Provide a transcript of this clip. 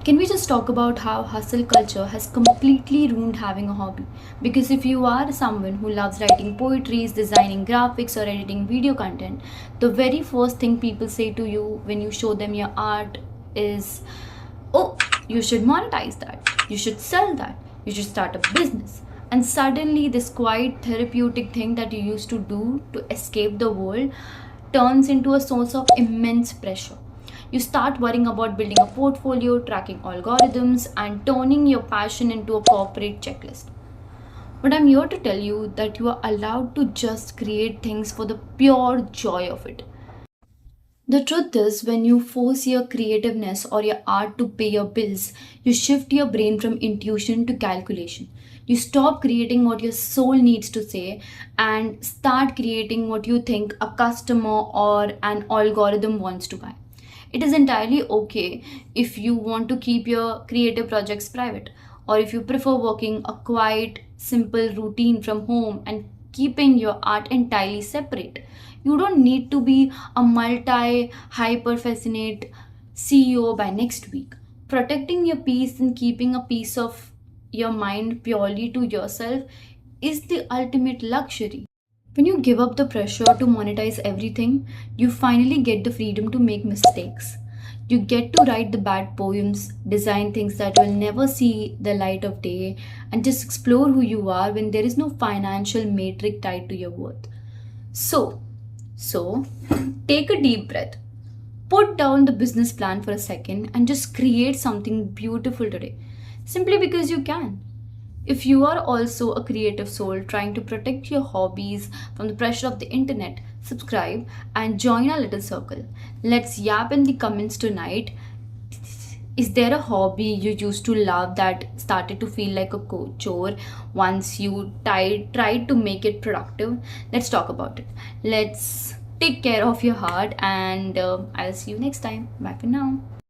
Can we just talk about how hustle culture has completely ruined having a hobby? Because if you are someone who loves writing poetry, designing graphics, or editing video content, the very first thing people say to you when you show them your art is, oh, you should monetize that, you should sell that, you should start a business. And suddenly, this quiet therapeutic thing that you used to do to escape the world turns into a source of immense pressure. You start worrying about building a portfolio, tracking algorithms, and turning your passion into a corporate checklist. But I'm here to tell you that you are allowed to just create things for the pure joy of it. The truth is, when you force your creativeness or your art to pay your bills, you shift your brain from intuition to calculation. You stop creating what your soul needs to say and start creating what you think a customer or an algorithm wants to buy. It is entirely okay if you want to keep your creative projects private, or if you prefer working a quiet, simple routine from home and keeping your art entirely separate. You don't need to be a multi hyper fascinate CEO by next week. Protecting your peace and keeping a piece of your mind purely to yourself is the ultimate luxury. When you give up the pressure to monetize everything, you finally get the freedom to make mistakes. You get to write the bad poems, design things that will never see the light of day, and just explore who you are when there is no financial matrix tied to your worth. So, so, take a deep breath. Put down the business plan for a second and just create something beautiful today. Simply because you can. If you are also a creative soul trying to protect your hobbies from the pressure of the internet, subscribe and join our little circle. Let's yap in the comments tonight. Is there a hobby you used to love that started to feel like a chore once you tried to make it productive? Let's talk about it. Let's take care of your heart, and I'll see you next time. Bye for now.